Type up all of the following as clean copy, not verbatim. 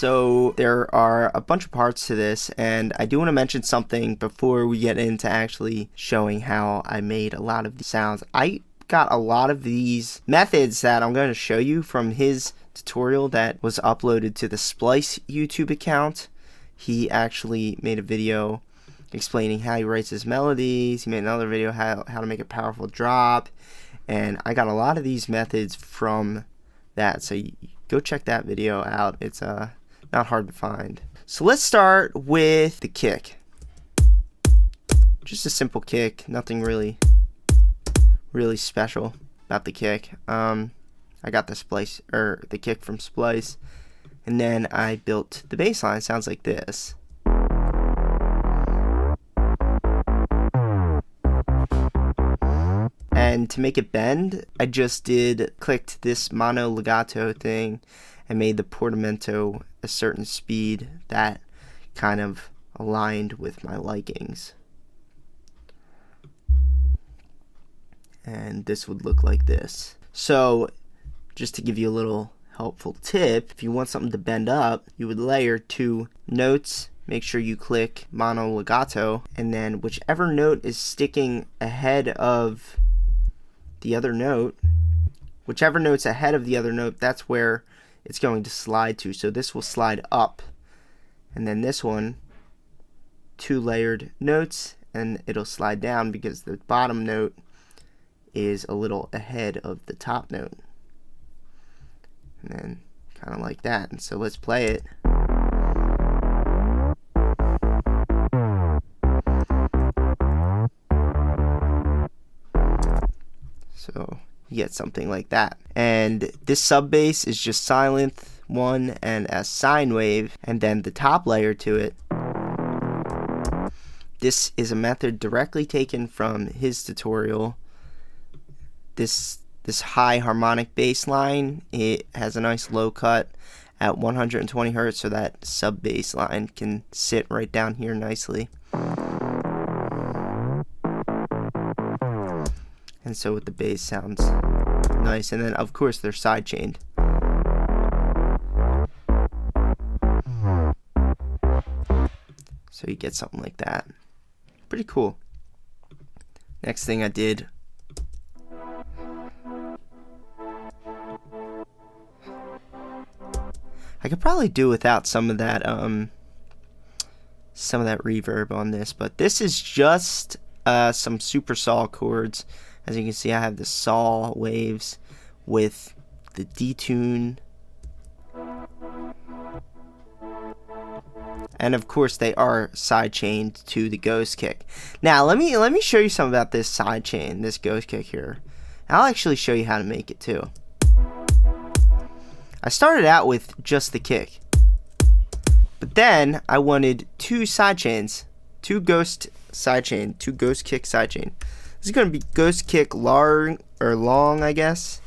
So there are a bunch of parts to this, and I do want to mention something before we get into actually showing how I made a lot of the sounds. I got a lot of these methods that I'm going to show you from his tutorial that was uploaded to the Splice YouTube account. He actually made a video explaining how he writes his melodies. He made another video how to make a powerful drop, and I got a lot of these methods from that, so go check that video out. It's not hard to find. So let's start with the kick. Just a simple kick, nothing really special about the kick. I got the kick from Splice, and then I built the bass line. It sounds like this. And to make it bend, I just clicked this mono legato thing and made the portamento a certain speed that kind of aligned with my likings. And this would look like this. So just to give you a little helpful tip, if you want something to bend up, you would layer 2 notes. Make sure you click mono legato, and then whichever note is sticking ahead of the other note, whichever note's ahead of the other note, that's where it's going to slide to. So this will slide up, and then this one, 2 layered notes, and it'll slide down because the bottom note is a little ahead of the top note. And then kind of like that. And so let's play it. So you get something like that. And this sub bass is just Sylenth 1 and a sine wave, and then the top layer to it. This is a method directly taken from his tutorial. This high harmonic bass line, it has a nice low cut at 120 Hertz, so that sub bass line can sit right down here nicely. And so with the bass sounds nice, and then of course they're side chained. So you get something like that. Pretty cool. Next thing I did, I could probably do without some of that reverb on this, but this is just some super saw chords. As you can see, I have the saw waves with the detune, and of course they are side chained to the ghost kick. Now let me show you something about this side chain, this ghost kick here. I'll actually show you how to make it too. I started out with just the kick, but then I wanted 2 side chains, 2 ghost kick side chain. This is going to be ghost kick long, I guess,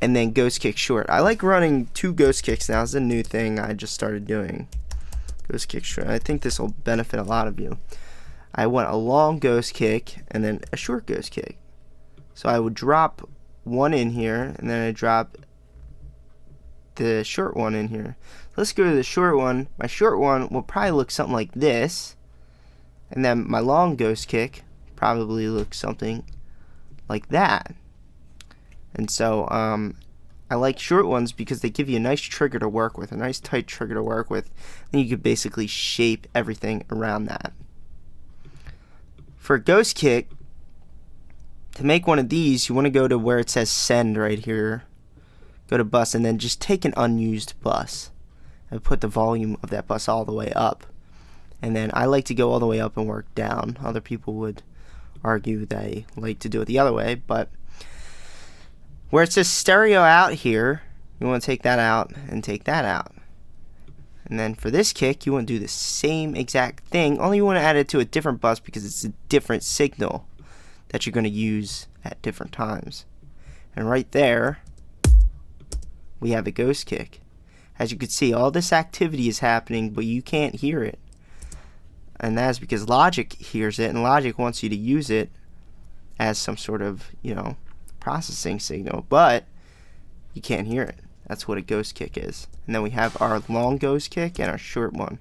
and then ghost kick short. I like running 2 ghost kicks now. It's a new thing I just started doing. Ghost kick short. I think this will benefit a lot of you. I want a long ghost kick and then a short ghost kick. So I would drop one in here, and then I drop the short one in here. Let's go to the short one. My short one will probably look something like this, and then my long ghost kick probably looks something like that. And so I like short ones because they give you a nice trigger to work with, a nice tight trigger to work with, and you could basically shape everything around that. For a ghost kick, to make one of these, you want to go to where it says send right here. Go to bus, and then just take an unused bus and put the volume of that bus all the way up. And then I like to go all the way up and work down. Other people would argue they like to do it the other way, but where it says stereo out here, you want to take that out and take that out. And then for this kick, you want to do the same exact thing, only you want to add it to a different bus because it's a different signal that you're going to use at different times. And right there, we have a ghost kick. As you can see, all this activity is happening, but you can't hear it. And that's because Logic hears it, and Logic wants you to use it as some sort of, processing signal, but you can't hear it. That's what a ghost kick is. And then we have our long ghost kick and our short one.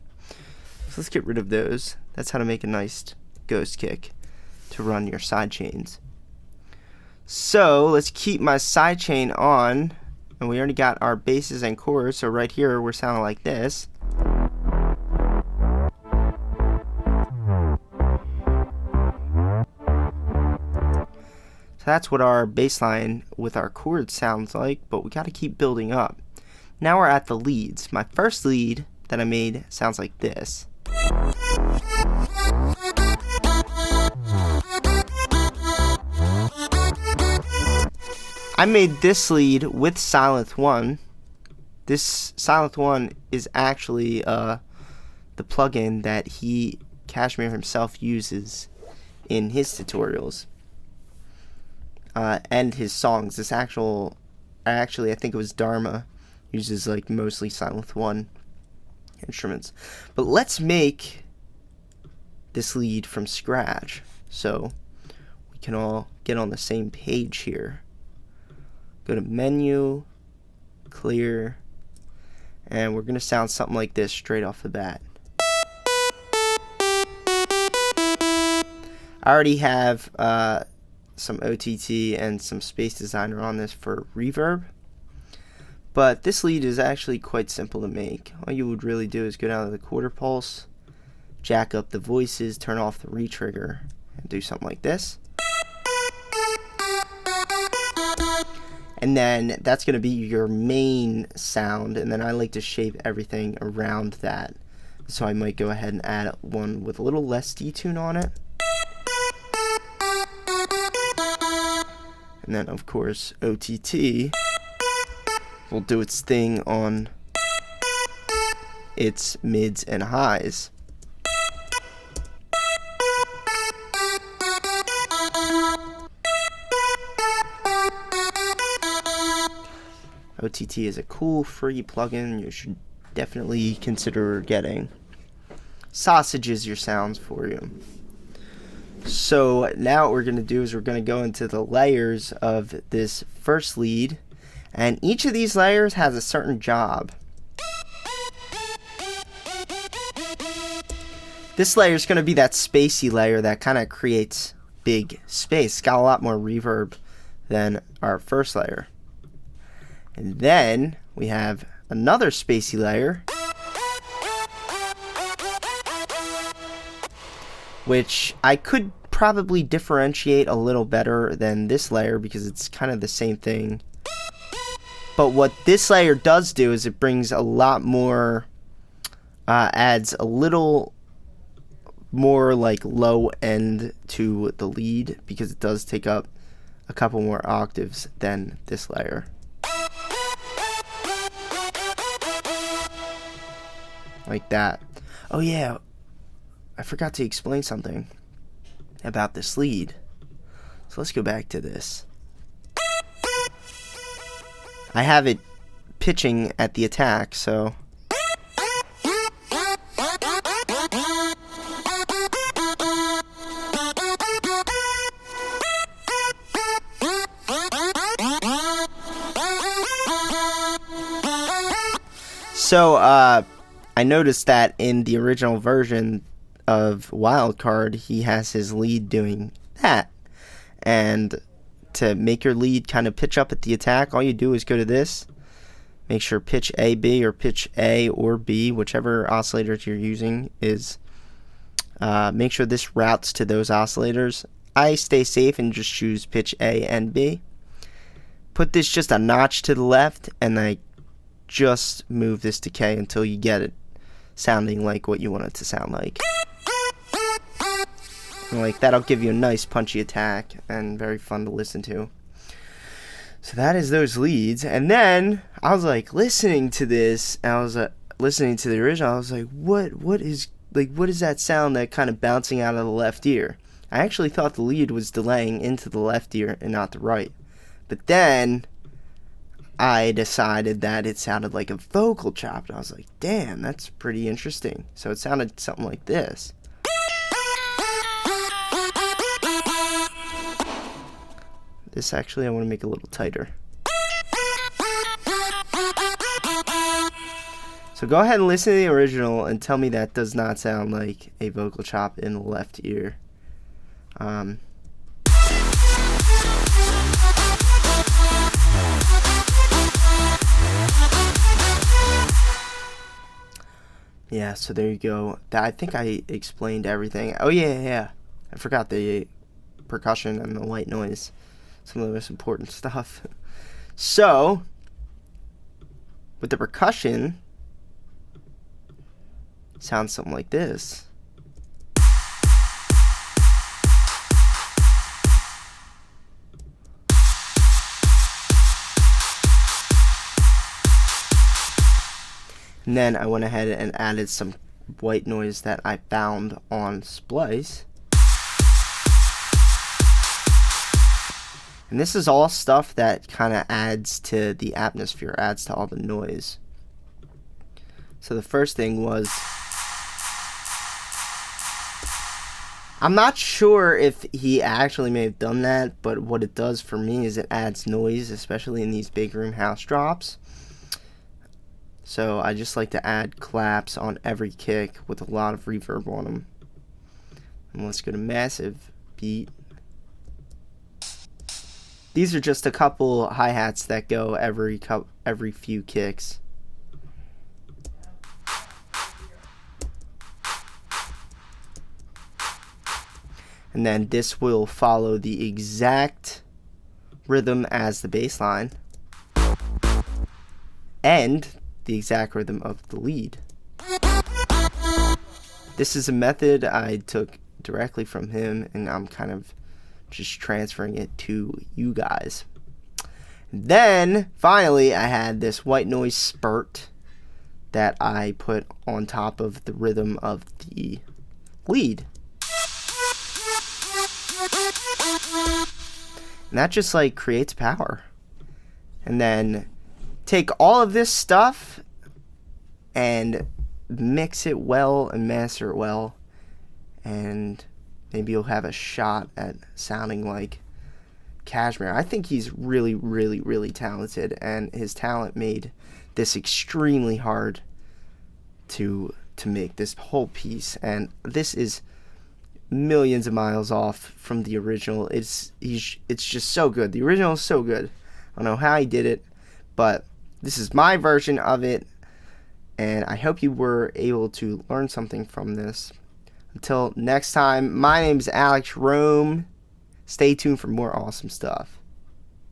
So let's get rid of those. That's how to make a nice ghost kick to run your sidechains. So let's keep my sidechain on, and we already got our basses and chords, so right here we're sounding like this. So that's what our bass line with our chords sounds like, but we got to keep building up. Now we're at the leads. My first lead that I made sounds like this. I made this lead with Sylenth 1. This Sylenth 1 is actually the plugin that KSHMR himself uses in his tutorials and his songs. This actually I think it was Dharma uses like mostly Sylenth 1 instruments. But let's make this lead from scratch so we can all get on the same page here. Go to menu, clear, and we're going to sound something like this straight off the bat. I already have some OTT and some Space Designer on this for reverb, but this lead is actually quite simple to make. All you would really do is go down to the quarter pulse, jack up the voices, turn off the retrigger, and do something like this. And then that's going to be your main sound, and then I like to shape everything around that. So I might go ahead and add one with a little less detune on it. And then of course OTT will do its thing on its mids and highs. OTT is a cool free plugin you should definitely consider getting. Sausages your sounds for you. So now what we're going to do is we're going to go into the layers of this first lead, and each of these layers has a certain job. This layer is going to be that spacey layer that kind of creates big space. It's got a lot more reverb than our first layer. And then we have another spacey layer, which I could probably differentiate a little better than this layer because it's kind of the same thing. But what this layer does do is it brings a lot more, adds a little more like low end to the lead because it does take up a couple more octaves than this layer. Like that. Oh yeah, I forgot to explain something about this lead. So let's go back to this. I have it pitching at the attack, so I noticed that in the original version of Wildcard, he has his lead doing that. And to make your lead kind of pitch up at the attack, all you do is go to this, make sure pitch A, B, or pitch A or B, whichever oscillators you're using is, make sure this routes to those oscillators. I stay safe and just choose pitch A and B. Put this just a notch to the left, and I just move this to K until you get it sounding like what you want it to sound like. And like that'll give you a nice punchy attack and very fun to listen to. So that is those leads. And then I was like listening to this, and I was listening to the original. I was like, what is that sound that kind of bouncing out of the left ear? I actually thought the lead was delaying into the left ear and not the right. But then I decided that it sounded like a vocal chop. I was like, damn, that's pretty interesting. So it sounded something like this. This actually I want to make a little tighter. So go ahead and listen to the original and tell me that does not sound like a vocal chop in the left ear. Yeah, so there you go. I think I explained everything. Oh yeah. I forgot the percussion and the white noise. Some of the most important stuff. So, with the percussion, it sounds something like this. And then I went ahead and added some white noise that I found on Splice. And this is all stuff that kind of adds to the atmosphere, adds to all the noise. So the first thing was, I'm not sure if he actually may have done that, but what it does for me is it adds noise, especially in these big room house drops. So I just like to add claps on every kick with a lot of reverb on them. And let's go to massive beat. These are just a couple hi-hats that go every few kicks. And then this will follow the exact rhythm as the bass line and the exact rhythm of the lead. This is a method I took directly from him, and I'm kind of just transferring it to you guys. Then finally I had this white noise spurt that I put on top of the rhythm of the lead. And that just like creates power. And then take all of this stuff and mix it well and master it well, and maybe you'll have a shot at sounding like KSHMR. I think he's really, really, really talented, and his talent made this extremely hard to make this whole piece. And this is millions of miles off from the original. It's just so good. The original is so good. I don't know how he did it, but this is my version of it, and I hope you were able to learn something from this. Until next time, my name is Alex Rome. Stay tuned for more awesome stuff.